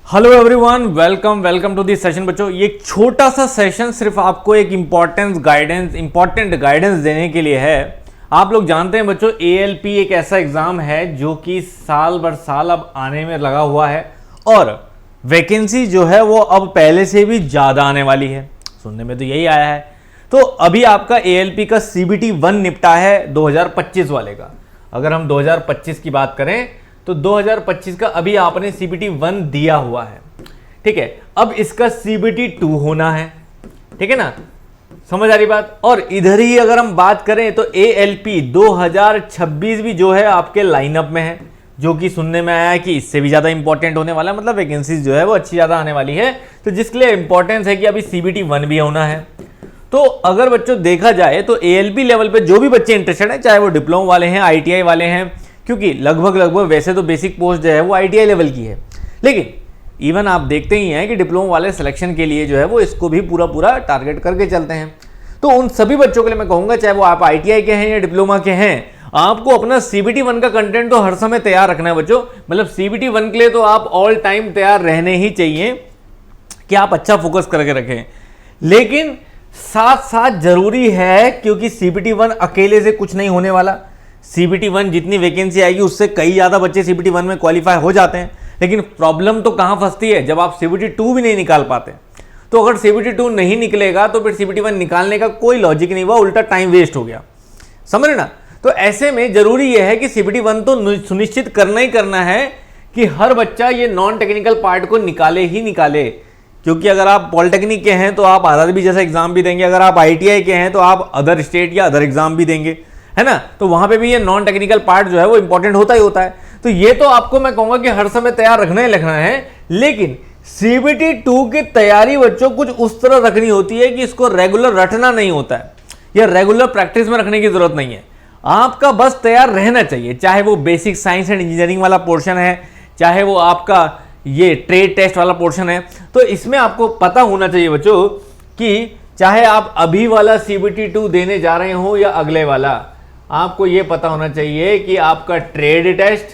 Hello everyone, welcome to this session. बच्चों, ये एक छोटा सा सेशन सिर्फ आपको एक इम्पोर्टेंट गाइडेंस देने के लिए है। आप लोग जानते हैं बच्चों, एएलपी एक ऐसा एग्जाम है जो कि साल भर साल अब आने में लगा हुआ है और वैकेंसी जो है वो अब पहले से भी ज़्यादा आने वाली है। सुनने में तो यही आया है। तो अभी आपका एएलपी का CBT 1 निपटा है 2025 वाले का। अगर हम 2025 की बात करें तो 2025 का अभी आपने CBT 1 दिया हुआ है, ठीक है। अब इसका CBT 2 होना है, ठीक है ना, समझ आ रही बात। और इधर ही अगर हम बात करें तो ALP 2026 भी जो है आपके लाइनअप में है, जो कि सुनने में आया है कि इससे भी ज्यादा इंपॉर्टेंट होने वाला है। मतलब वैकेंसीज जो है वो अच्छी ज्यादा आने वाली है, तो जिसके लिए इंपॉर्टेंस है कि अभी CBT 1 भी होना है। तो अगर बच्चों देखा जाए तो ALP लेवल पे जो भी बच्चे इंटरेस्टेड हैं, चाहे वो डिप्लोमा वाले हैं, ITI वाले हैं, क्योंकि लगभग वैसे तो बेसिक पोस्ट जो है वो ITI लेवल की है, लेकिन इवन आप देखते ही हैं कि डिप्लोमा वाले सिलेक्शन के लिए जो है वो इसको भी पूरा टारगेट करके चलते हैं। तो उन सभी बच्चों के लिए मैं कहूँगा, चाहे वो आप ITI के हैं या डिप्लोमा के हैं, आपको अपना CBT 1 का कंटेंट तो हर समय तैयार रखना है बच्चों। मतलब CBT 1 के लिए तो आप ऑल टाइम तैयार रहने ही चाहिए कि आप अच्छा फोकस करके रखें। लेकिन साथ साथ जरूरी है, क्योंकि CBT 1 अकेले से कुछ नहीं होने वाला। CBT 1 जितनी वैकेंसी आएगी उससे कई ज़्यादा बच्चे CBT 1 में क्वालिफाई हो जाते हैं, लेकिन प्रॉब्लम तो कहाँ फंसती है, जब आप CBT 2 भी नहीं निकाल पाते। तो अगर CBT 2 नहीं निकलेगा तो फिर CBT 1 निकालने का कोई लॉजिक नहीं हुआ, उल्टा टाइम वेस्ट हो गया, समझ ना। तो ऐसे में जरूरी यह है कि CBT 1 तो सुनिश्चित करना ही करना है कि हर बच्चा ये नॉन टेक्निकल पार्ट को निकाले ही निकाले। क्योंकि अगर आप पॉलिटेक्निक के हैं तो आप RRB जैसा एग्जाम भी देंगे, अगर आप ITI के हैं तो आप अदर स्टेट या अदर एग्जाम भी देंगे, है ना। तो वहां पे भी ये नॉन टेक्निकल पार्ट जो है वो इंपॉर्टेंट होता ही होता है। तो ये तो आपको मैं कहूंगा कि हर समय तैयार रखना ही रखना है, लेकिन CBT 2 की तैयारी बच्चों कुछ उस तरह रखनी होती है कि इसको रेगुलर रटना नहीं होता है या रेगुलर प्रैक्टिस में रखने की जरूरत नहीं है। आपका बस तैयार रहना चाहिए, चाहे वो बेसिक साइंस एंड इंजीनियरिंग वाला पोर्शन है, चाहे वो आपका ये ट्रेड टेस्ट वाला पोर्शन है। तो इसमें आपको पता होना चाहिए बच्चों कि चाहे आप अभी वाला CBT 2 देने जा रहे हो या अगले वाला, आपको यह पता होना चाहिए कि आपका ट्रेड टेस्ट,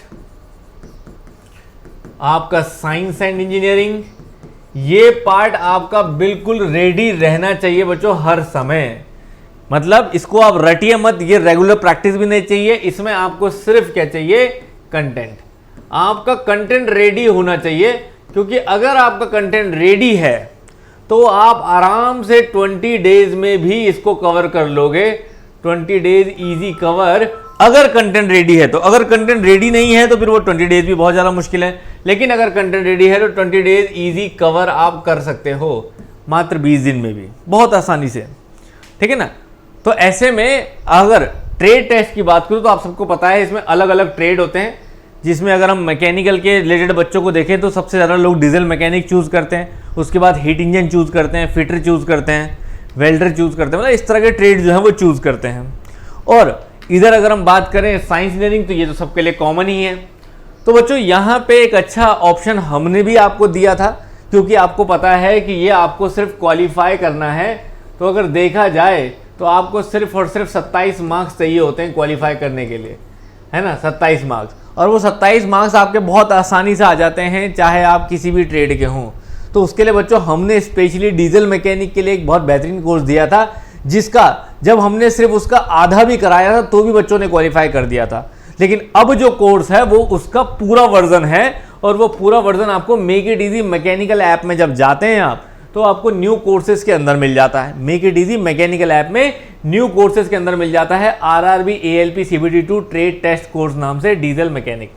आपका साइंस एंड इंजीनियरिंग, ये पार्ट आपका बिल्कुल रेडी रहना चाहिए बच्चों हर समय। मतलब इसको आप रटिए मत, ये रेगुलर प्रैक्टिस भी नहीं चाहिए। इसमें आपको सिर्फ क्या चाहिए, कंटेंट। आपका कंटेंट रेडी होना चाहिए, क्योंकि अगर आपका कंटेंट रेडी है तो आप आराम से 20 डेज में भी इसको कवर कर लोगे। 20 डेज इजी कवर, अगर कंटेंट रेडी है तो। अगर कंटेंट रेडी नहीं है तो फिर वो 20 डेज भी बहुत ज़्यादा मुश्किल है, लेकिन अगर कंटेंट रेडी है तो 20 डेज इजी कवर आप कर सकते हो मात्र 20 दिन में भी, बहुत आसानी से, ठीक है ना। तो ऐसे में अगर ट्रेड टेस्ट की बात करूँ तो आप सबको पता है इसमें अलग अलग ट्रेड होते हैं, जिसमें अगर हम मैकेनिकल के रिलेटेड बच्चों को देखें तो सबसे ज़्यादा लोग डीजल मैकेनिक चूज़ करते हैं, उसके बाद हीट इंजन चूज़ करते हैं, फिटर चूज़ करते हैं, वेल्डर चूज़ करते हैं। मतलब इस तरह के ट्रेड जो है वो चूज़ करते हैं। और इधर अगर हम बात करें साइंस इंजीनियरिंग, तो ये तो सबके लिए कॉमन ही है। तो बच्चों यहाँ पे एक अच्छा ऑप्शन हमने भी आपको दिया था, क्योंकि आपको पता है कि ये आपको सिर्फ क्वालिफाई करना है। तो अगर देखा जाए तो आपको सिर्फ और सिर्फ 27 मार्क्स चाहिए होते हैं क्वालिफाई करने के लिए, है ना, 27 मार्क्स। और वो 27 मार्क्स आपके बहुत आसानी से आ जाते हैं, चाहे आप किसी भी ट्रेड के हों। तो उसके लिए बच्चों हमने स्पेशली डीजल मैकेनिक के लिए एक बहुत बेहतरीन कोर्स दिया था, जिसका जब हमने सिर्फ उसका आधा भी कराया था तो भी बच्चों ने क्वालिफाई कर दिया था। लेकिन अब जो कोर्स है वो उसका पूरा वर्जन है, और वो पूरा वर्जन आपको make it easy mechanical app में जब जाते हैं आप, तो आपको न्यू कोर्सेज के अंदर मिल जाता है। Make it easy mechanical app में न्यू कोर्सेज के अंदर मिल जाता है RRB ALP CBT 2 trade test course नाम से डीजल मैकेनिक।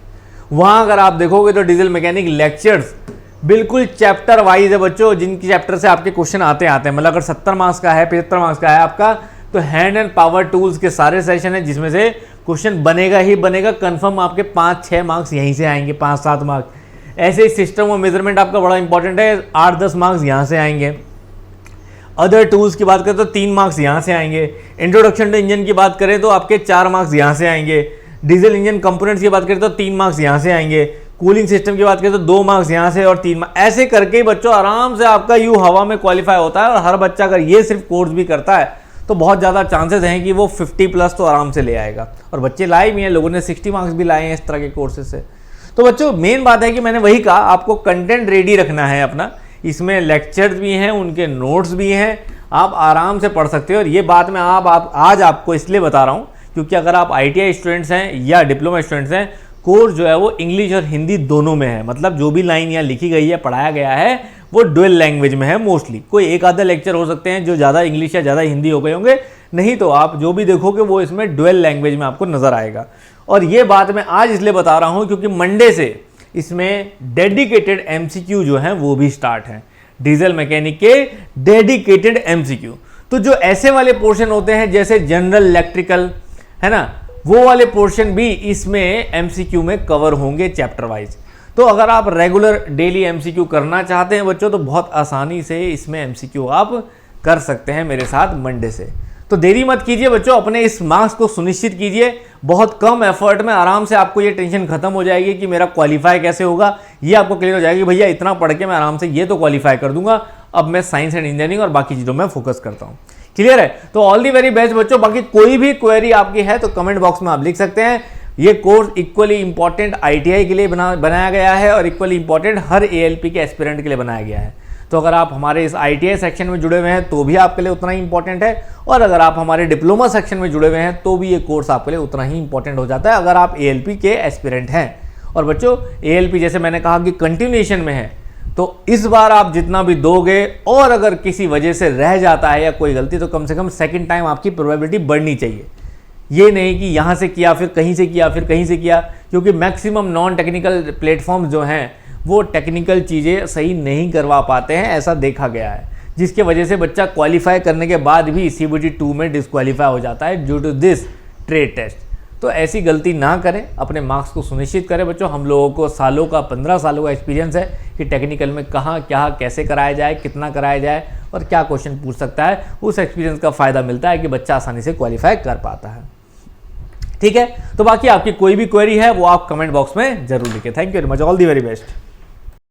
वहां अगर आप देखोगे तो डीजल मैकेनिक लेक्चर्स बिल्कुल चैप्टर वाइज है बच्चों, जिनकी चैप्टर से आपके क्वेश्चन आते हैं। मतलब अगर 70 मार्क्स का है, 75 मार्क्स का है आपका, तो हैंड एंड पावर टूल्स के सारे सेशन है, जिसमें से क्वेश्चन बनेगा ही बनेगा। कंफर्म आपके 5-6 मार्क्स यहीं से आएंगे, 5-7 मार्क्स। ऐसे ही सिस्टम और मेजरमेंट आपका बड़ा इंपॉर्टेंट है, 8-10 मार्क्स यहाँ से आएंगे। अदर टूल्स की बात करें तो 3 मार्क्स यहाँ से आएंगे। इंट्रोडक्शन टू इंजन की बात करें तो आपके 4 मार्क्स यहाँ से आएंगे। डीजल इंजन कंपोनेंट्स की बात करें तो 3 मार्क्स यहाँ से आएंगे। कूलिंग सिस्टम की बात करें तो 2 मार्क्स यहाँ से और 3 मार्क्स। ऐसे करके बच्चों आराम से आपका यू हवा में क्वालिफाई होता है। और हर बच्चा अगर ये सिर्फ कोर्स भी करता है तो बहुत ज़्यादा चांसेस हैं कि वो 50 प्लस तो आराम से ले आएगा। और बच्चे लाए भी हैं, लोगों ने 60 मार्क्स भी लाए हैं इस तरह के कोर्सेज से। तो बच्चों मेन बात है कि मैंने वही कहा, आपको कंटेंट रेडी रखना है अपना, इसमें लेक्चर्स भी हैं, उनके नोट्स भी हैं, आप आराम से पढ़ सकते हो। और ये बात मैं आज आपको इसलिए बता रहा हूँ क्योंकि अगर आप ITI स्टूडेंट्स हैं या डिप्लोमा स्टूडेंट्स हैं, कोर्स जो है वो इंग्लिश और हिंदी दोनों में है। मतलब जो भी लाइन यहाँ लिखी गई है, पढ़ाया गया है, वो डुअल लैंग्वेज में है मोस्टली। कोई एक आधा लेक्चर हो सकते हैं जो ज़्यादा इंग्लिश या ज़्यादा हिंदी हो गए होंगे, नहीं तो आप जो भी देखोगे वो इसमें डुअल लैंग्वेज में आपको नज़र आएगा। और ये बात मैं आज इसलिए बता रहा हूँ क्योंकि मंडे से इसमें डेडिकेटेड MCQ जो हैं वो भी स्टार्ट हैं, डीजल मैकेनिक के डेडिकेटेड MCQ। तो जो ऐसे वाले पोर्शन होते हैं जैसे जनरल इलेक्ट्रिकल है ना, वो वाले पोर्शन भी इसमें MCQ में कवर होंगे चैप्टर वाइज। तो अगर आप रेगुलर डेली MCQ करना चाहते हैं बच्चों, तो बहुत आसानी से इसमें MCQ आप कर सकते हैं मेरे साथ मंडे से। तो देरी मत कीजिए बच्चों, अपने इस मार्क्स को सुनिश्चित कीजिए। बहुत कम एफर्ट में आराम से आपको ये टेंशन खत्म हो जाएगी कि मेरा क्वालिफाई कैसे होगा, ये आपको क्लियर हो जाएगी। भैया इतना पढ़ के मैं आराम से ये तो क्वालिफाई कर दूंगा, अब मैं साइंस एंड इंजीनियरिंग और बाकी चीज़ों में फोकस करता हूँ। क्लियर है? तो ऑल दी वेरी बेस्ट बच्चों। बाकी कोई भी क्वेरी आपकी है तो कमेंट बॉक्स में आप लिख सकते हैं। ये कोर्स इक्वली इंपॉर्टेंट ITI के लिए बनाया गया है और इक्वली इंपॉर्टेंट हर ALP के एस्पिरेंट के लिए बनाया गया है। तो अगर आप हमारे इस ITI सेक्शन में जुड़े हुए हैं तो भी आपके लिए उतना ही इंपॉर्टेंट है, और अगर आप हमारे डिप्लोमा सेक्शन में जुड़े हुए हैं तो भी ये कोर्स आपके लिए उतना ही इंपॉर्टेंट हो जाता है अगर आप ALP के एस्पिरेंट हैं। और बच्चों ALP जैसे मैंने कहा कि कंटिन्यूएशन में है, तो इस बार आप जितना भी दोगे और अगर किसी वजह से रह जाता है या कोई गलती, तो कम से कम सेकंड टाइम आपकी प्रोबेबिलिटी बढ़नी चाहिए। ये नहीं कि यहाँ से किया फिर कहीं से किया फिर कहीं से किया, क्योंकि मैक्सिमम नॉन टेक्निकल प्लेटफॉर्म्स जो हैं वो टेक्निकल चीज़ें सही नहीं करवा पाते हैं, ऐसा देखा गया है, जिसके वजह से बच्चा क्वालिफाई करने के बाद भी CBT 2 में डिस्क्वालीफाई हो जाता है due to this trade test. तो ऐसी गलती ना करें, अपने मार्क्स को सुनिश्चित करें बच्चों। हम लोगों को सालों का 15 सालों का एक्सपीरियंस है कि टेक्निकल में कहाँ क्या कैसे कराया जाए, कितना कराया जाए और क्या क्वेश्चन पूछ सकता है। उस एक्सपीरियंस का फ़ायदा मिलता है कि बच्चा आसानी से क्वालिफाई कर पाता है। ठीक है, तो बाकी आपकी कोई भी क्वेरी है वो आप कमेंट बॉक्स में जरूर लिखें। Thank you very much, all the very best.